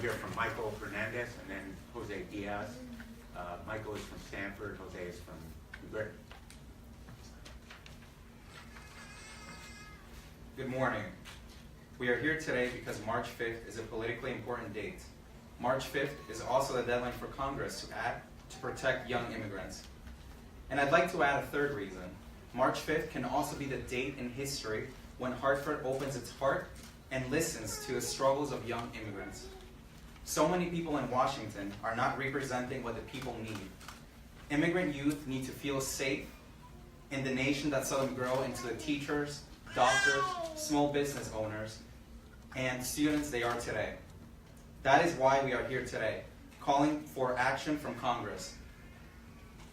to hear from Michael Hernández and then Jose Diaz. Michael is from Stanford, Jose is from New Britain. Good morning. We are here today because March 5th is a politically important date. March 5th is also the deadline for Congress to act to protect young immigrants. And I'd like to add a third reason. March 5th can also be the date in history when Hartford opens its heart and listens to the struggles of young immigrants. So many people in Washington are not representing what the people need. Immigrant youth need to feel safe in the nation that saw them grow into the teachers, doctors, small business owners, and students they are today. That is why we are here today, calling for action from Congress.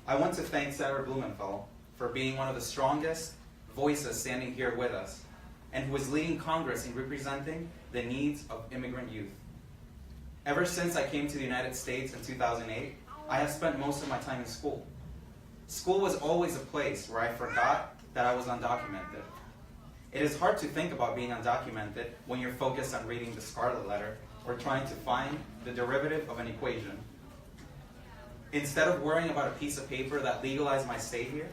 I want to thank Senator Blumenthal for being one of the strongest voices standing here with us, and who is leading Congress in representing the needs of immigrant youth. Ever since I came to the United States in 2008, I have spent most of my time in school. School was always a place where I forgot that I was undocumented. It is hard to think about being undocumented when you're focused on reading the Scarlet Letter or trying to find the derivative of an equation. Instead of worrying about a piece of paper that legalized my stay here,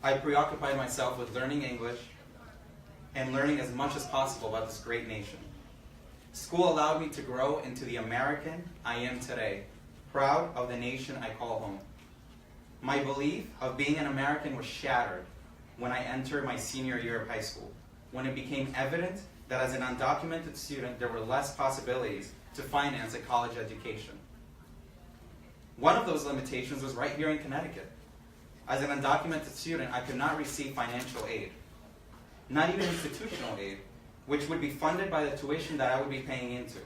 I preoccupied myself with learning English and learning as much as possible about this great nation. School allowed me to grow into the American I am today, proud of the nation I call home. My belief of being an American was shattered when I entered my senior year of high school, when it became evident that as an undocumented student, there were less possibilities to finance a college education. One of those limitations was right here in Connecticut. As an undocumented student, I could not receive financial aid, not even institutional aid, which would be funded by the tuition that I would be paying into.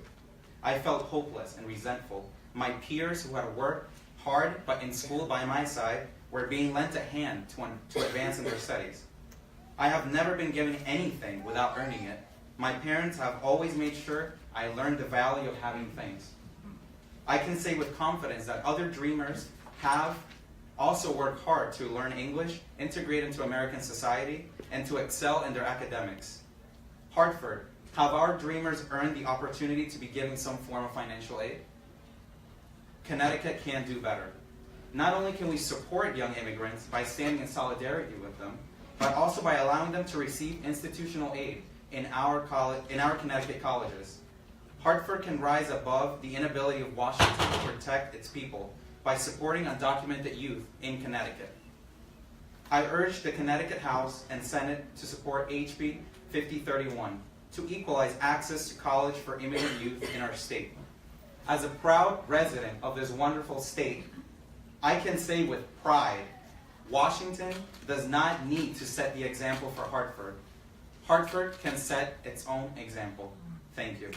I felt hopeless and resentful. My peers who had worked hard but in school by my side were being lent a hand to advance in their studies. I have never been given anything without earning it. My parents have always made sure I learned the value of having things. I can say with confidence that other dreamers have also worked hard to learn English, integrate into American society, and to excel in their academics. Hartford, have our dreamers earned the opportunity to be given some form of financial aid? Connecticut can do better. Not only can we support young immigrants by standing in solidarity with them, but also by allowing them to receive institutional aid in our Connecticut colleges. Hartford can rise above the inability of Washington to protect its people by supporting undocumented youth in Connecticut. I urge the Connecticut House and Senate to support HB 5031 to equalize access to college for immigrant youth in our state. As a proud resident of this wonderful state, I can say with pride, Washington does not need to set the example for Hartford. Hartford can set its own example. Thank you.